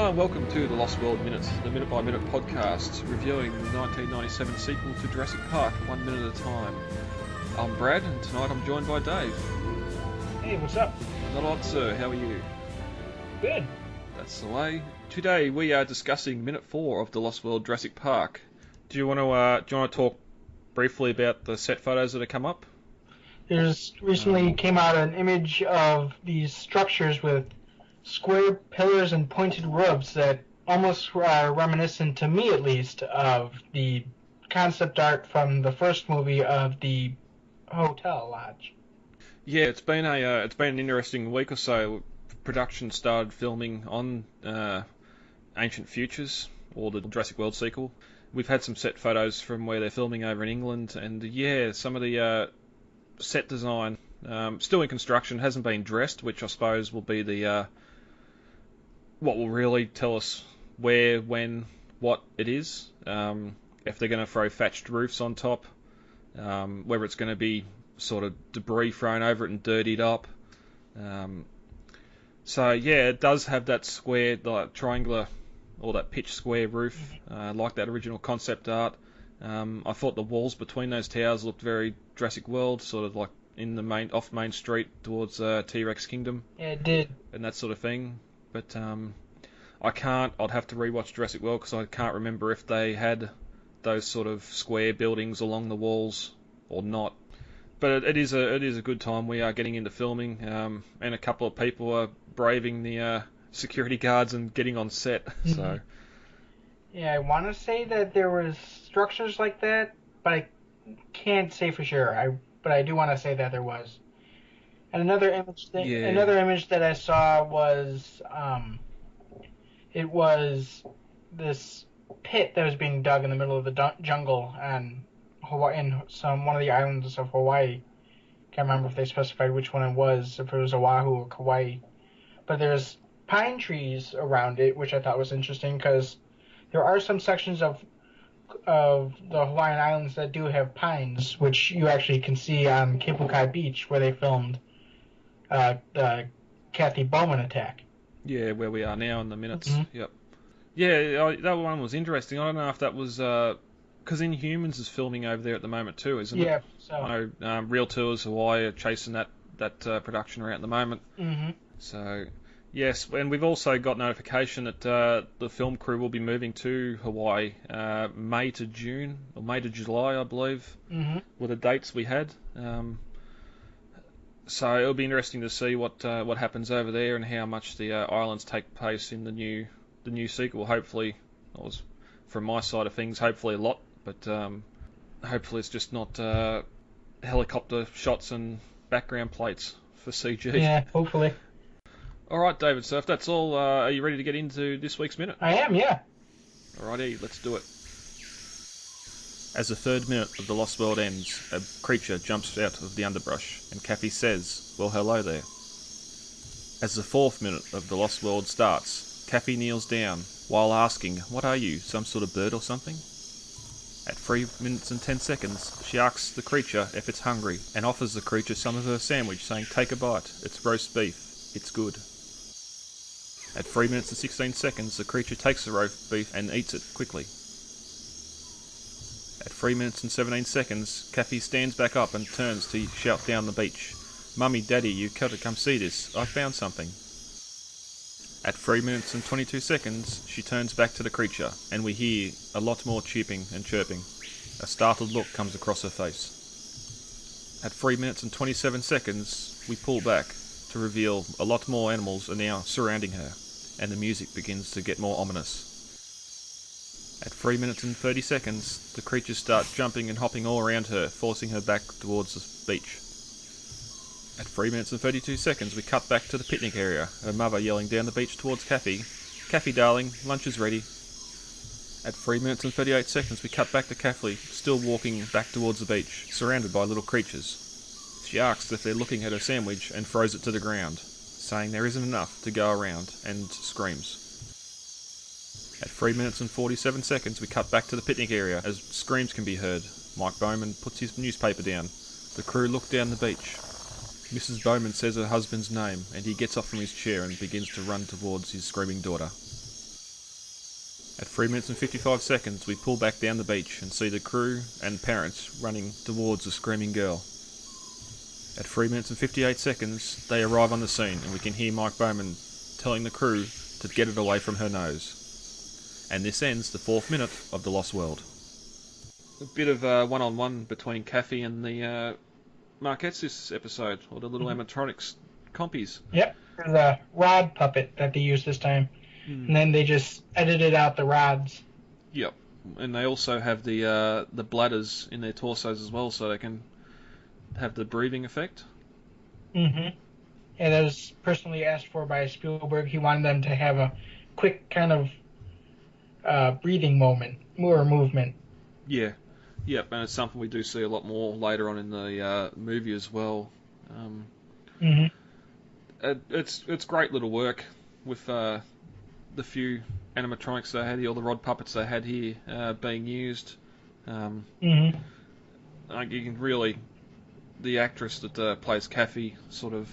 Hello and welcome to the Lost World Minutes, the minute-by-minute podcast reviewing the 1997 sequel to Jurassic Park, 1 minute at a time. I'm Brad, and tonight I'm joined by Dave. Hey, what's up? Not a lot, sir. How are you? Good. That's the way. Today we are discussing minute 4 of the Lost World Jurassic Park. Do you want to talk briefly about the set photos that have come up? There's recently came out an image of these structures with square pillars and pointed roofs that almost are reminiscent, to me at least, of the concept art from the first movie of the hotel lodge. Yeah, it's been an interesting week or so. Production started filming on Ancient Futures, or the Jurassic World sequel. We've had some set photos from where they're filming over in England, and yeah, some of the set design still in construction, hasn't been dressed, which I suppose will be the what will really tell us where, when, what it is. If they're going to throw thatched roofs on top, whether it's going to be sort of debris thrown over it and dirtied up. So yeah, it does have that square, like triangular, or that pitch square roof, like that original concept art. I thought the walls between those towers looked very Jurassic World, sort of like in the off Main Street towards T-Rex Kingdom. Yeah, it did. And that sort of thing. But I'd have to rewatch Jurassic World because I can't remember if they had those sort of square buildings along the walls or not. But it is a good time. We are getting into filming, and a couple of people are braving the security guards and getting on set. Mm-hmm. So yeah, I want to say that there was structures like that, but I can't say for sure. But I do want to say that there was. And another image that I saw was it was this pit that was being dug in the middle of the jungle in Hawaii, in one of the islands of Hawaii. Can't remember if they specified which one it was, if it was Oahu or Kauai. But there's pine trees around it, which I thought was interesting because there are some sections of the Hawaiian Islands that do have pines, which you actually can see on Kepukai Beach where they filmed the Kathy Bowman attack. yeah, where we are now in the minutes. Mm-hmm. Yep. Yeah, that one was interesting. I don't know if that was because Inhumans is filming over there at the moment too, isn't it? Yeah. So I know Real Tours Hawaii are chasing that production around at the moment. Mm-hmm. So yes, and we've also got notification that the film crew will be moving to Hawaii May to June or May to July, I believe, were the dates we had. So it'll be interesting to see what happens over there and how much the islands take place in the new sequel. Hopefully, from my side of things, hopefully a lot, but hopefully it's just not helicopter shots and background plates for CG. Yeah, hopefully. All right, David. So if that's all, are you ready to get into this week's minute? I am, yeah. Alrighty, let's do it. As the third minute of the Lost World ends, a creature jumps out of the underbrush, and Kathy says, "Well, hello there." As the fourth minute of the Lost World starts, Kathy kneels down, while asking, "What are you, some sort of bird or something?" At 3 minutes and 10 seconds, she asks the creature if it's hungry, and offers the creature some of her sandwich, saying, "Take a bite, it's roast beef, it's good." At 3 minutes and 16 seconds, the creature takes the roast beef and eats it quickly. At 3 minutes and 17 seconds, Kathy stands back up and turns to shout down the beach, "Mummy, Daddy, you've got to come see this, I found something." At 3 minutes and 22 seconds, she turns back to the creature, and we hear a lot more cheeping and chirping. A startled look comes across her face. At 3 minutes and 27 seconds, we pull back to reveal a lot more animals are now surrounding her, and the music begins to get more ominous. At 3 minutes and 30 seconds, the creatures start jumping and hopping all around her, forcing her back towards the beach. At 3 minutes and 32 seconds, we cut back to the picnic area, her mother yelling down the beach towards Kathy, "Kathy darling, lunch is ready." At 3 minutes and 38 seconds, we cut back to Kathy, still walking back towards the beach, surrounded by little creatures. She asks if they're looking at her sandwich and throws it to the ground, saying there isn't enough to go around, and screams. At 3 minutes and 47 seconds, we cut back to the picnic area as screams can be heard. Mike Bowman puts his newspaper down. The crew look down the beach. Mrs. Bowman says her husband's name, and he gets up from his chair and begins to run towards his screaming daughter. At 3 minutes and 55 seconds, we pull back down the beach and see the crew and parents running towards the screaming girl. At 3 minutes and 58 seconds, they arrive on the scene and we can hear Mike Bowman telling the crew to get it away from her nose. And this ends the 4th minute of The Lost World. A bit of one-on-one between Kathy and the Marquettes this episode, or the little animatronics compies. Yep, the rod puppet that they used this time. And then they just edited out the rods. Yep, and they also have the bladders in their torsos as well, so they can have the breathing effect. Mm-hmm. And that was personally asked for by Spielberg. He wanted them to have a quick kind of breathing moment, or movement. Yeah, yep, and it's something we do see a lot more later on in the movie as well. It's great little work with the few animatronics they had here, or the rod puppets they had here being used. You can really, the actress that plays Kathy, sort of,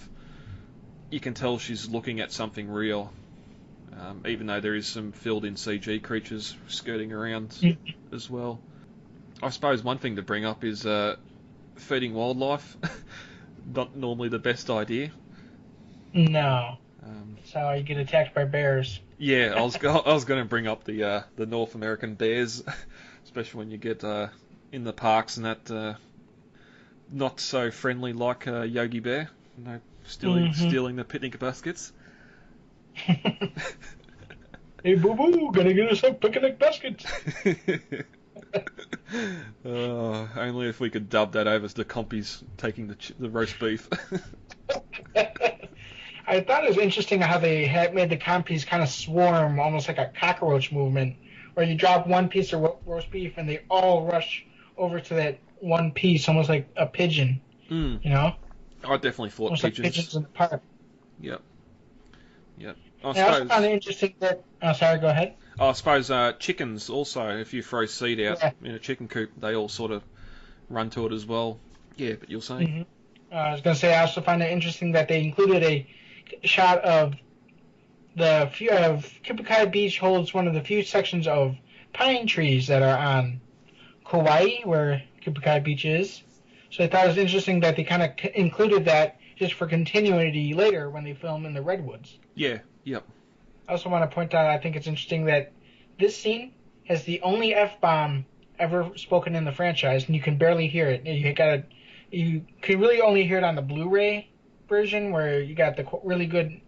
you can tell she's looking at something real, even though there is some filled-in CG creatures skirting around as well. I suppose one thing to bring up is feeding wildlife. Not normally the best idea. No. So you get attacked by bears. Yeah, I was going to bring up the North American bears, especially when you get in the parks and that not so friendly like Yogi Bear, stealing the picnic baskets. Hey, boo boo, gonna get us some picnic baskets. Only if we could dub that over as the compies taking the roast beef. I thought it was interesting how they had made the compies kind of swarm, almost like a cockroach movement, where you drop one piece of roast beef and they all rush over to that one piece, almost like a pigeon. You know? I definitely thought almost pigeons. Like pigeons in the park. Yep. I also found it interesting that... Oh, sorry, go ahead. I suppose chickens also, if you throw seed out in a chicken coop, they all sort of run to it as well. Yeah, but you're saying? I was going to say, I also find it interesting that they included a shot of the Kipukai Beach holds one of the few sections of pine trees that are on Kauai, where Kipukai Beach is. So I thought it was interesting that they kind of included that just for continuity later when they film in the redwoods. Yeah, yep. I also want to point out, I think it's interesting that this scene has the only F-bomb ever spoken in the franchise, and you can barely hear it. You can really only hear it on the Blu-ray version, where you got the really good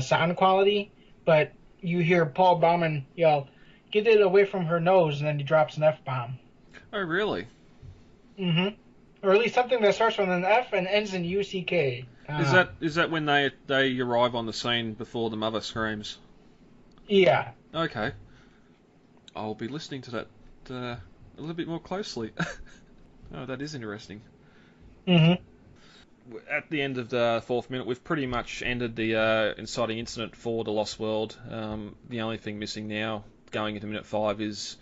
sound quality, but you hear Paul Bauman yell, "Get it away from her nose," and then he drops an F-bomb. Oh, really? Or at least something that starts with an F and ends in UCK. Is that when they arrive on the scene before the mother screams? Yeah. Okay. I'll be listening to that a little bit more closely. Oh, that is interesting. At the end of the 4th minute, we've pretty much ended the inciting incident for The Lost World. The only thing missing now, going into minute 5, is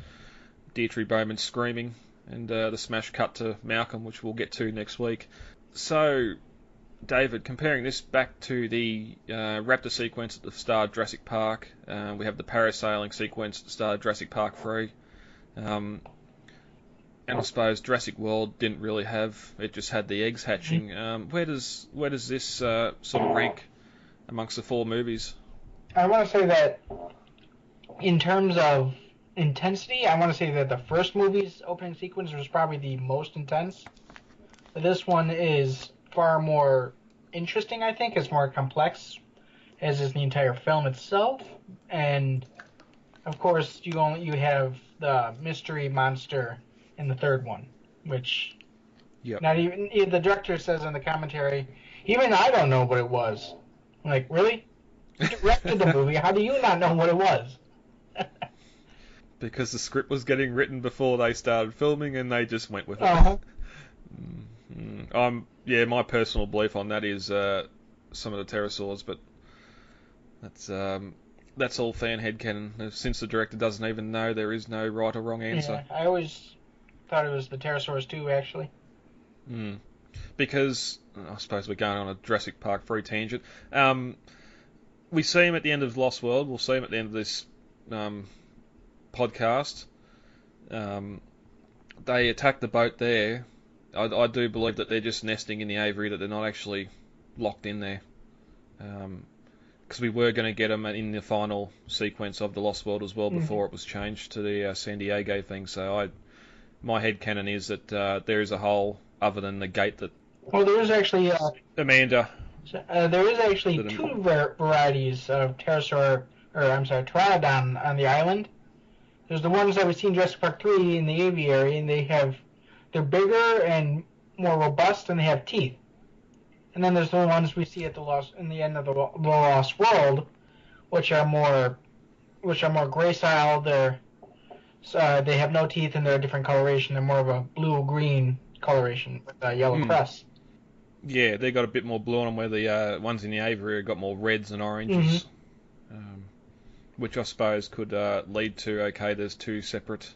Deirdre Bowman screaming, and the smash cut to Malcolm, which we'll get to next week. So, David, comparing this back to the raptor sequence at the start of Jurassic Park, we have the parasailing sequence at the start of Jurassic Park 3. And I suppose Jurassic World didn't really have, it just had the eggs hatching. Where does this sort of rank amongst the 4 movies? I want to say that in terms of intensity, I want to say that the first movie's opening sequence was probably the most intense. This one is far more interesting, I think. It's more complex, as is the entire film itself. And, of course, you have the mystery monster in the third one, which not even the director says in the commentary, even I don't know what it was. I'm like, really? You directed the movie, how do you not know what it was? Because the script was getting written before they started filming and they just went with it. My personal belief on that is some of the pterosaurs, but that's all fan headcanon. Since the director doesn't even know, there is no right or wrong answer. Yeah, I always thought it was the pterosaurs too, actually. Because I suppose we're going on a Jurassic Park 3 tangent. We see him at the end of Lost World. We'll see him at the end of this podcast, they attacked the boat there. I do believe that they're just nesting in the aviary, that they're not actually locked in there. Because we were going to get them in the final sequence of The Lost World as well before it was changed to the San Diego thing. So my headcanon is that there is a hole other than the gate that... Well, there is actually... Amanda. There is actually two varieties of pteranodon on the island. There's the ones that we see in Jurassic Park 3 in the aviary, and they're bigger and more robust, and they have teeth. And then there's the ones we see in the end of the Lost World, which are more gracile. They have no teeth, and they're a different coloration. They're more of a blue-green coloration with a yellow crest. Yeah, they got a bit more blue on them, where the ones in the aviary have got more reds and oranges. Which I suppose could lead to, there's two separate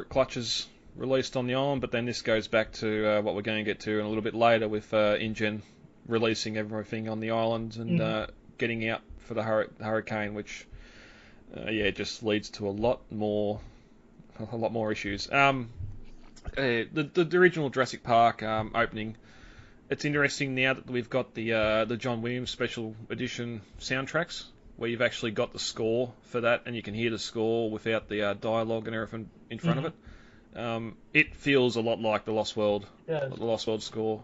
clutches released on the island, but then this goes back to what we're going to get to in a little bit later with InGen releasing everything on the island and getting out for the hurricane, which just leads to a lot more issues. The original Jurassic Park opening, it's interesting now that we've got the John Williams Special Edition soundtracks, where you've actually got the score for that, and you can hear the score without the dialogue and everything in front of it. It feels a lot like the Lost World, the Lost World score.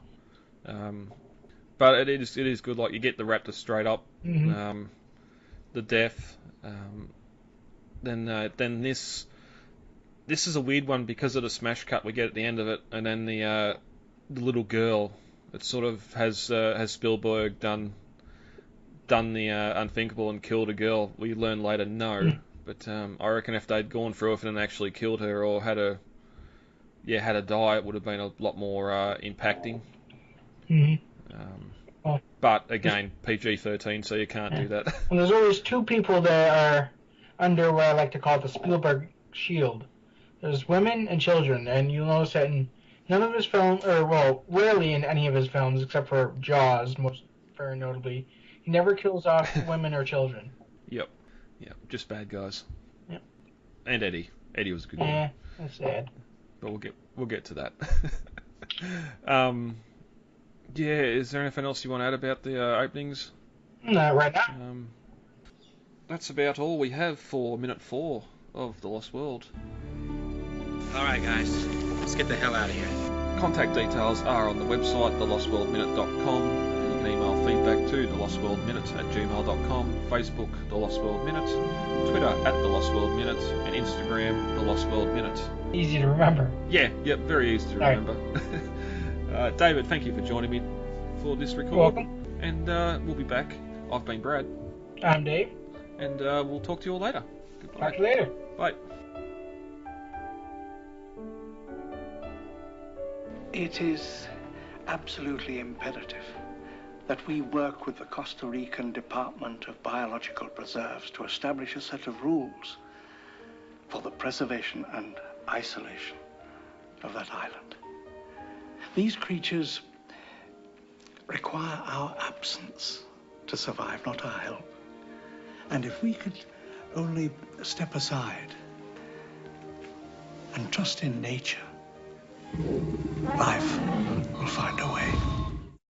But it is good. Like, you get the raptor straight up, the death. Then this is a weird one because of the smash cut we get at the end of it, and then the little girl. It sort of has Spielberg done the unthinkable and killed a girl. We learn later no, but I reckon if they'd gone through it and actually killed her or had her die, it would have been a lot more impacting. But again, PG-13, so you can't do that. And there's always two people that are under what I like to call the Spielberg shield. There's women and children, and you'll notice that in none of his films, rarely in any of his films, except for Jaws, most very notably, he never kills off women or children. Yep, just bad guys. Yep. And Eddie. Eddie was a good guy. Yeah, that's sad. But we'll get to that. Is there anything else you want to add about the openings? No, right now. That's about all we have for minute 4 of The Lost World. Alright guys, let's get the hell out of here. Contact details are on the website, thelostworldminute.com. You can email feedback to thelostworldminute@gmail.com, Facebook, The Lost World Minute, Twitter @thelostworldminute, and Instagram, The Lost World Minute. Easy to remember. Yeah, very easy to remember. Right. David, thank you for joining me for this record. Welcome. And we'll be back. I've been Brad. I'm Dave. And we'll talk to you all later. Goodbye. Talk to you later. Bye. It is absolutely imperative that we work with the Costa Rican Department of Biological Preserves to establish a set of rules for the preservation and isolation of that island. These creatures require our absence to survive, not our help. And if we could only step aside and trust in nature, life will find a way.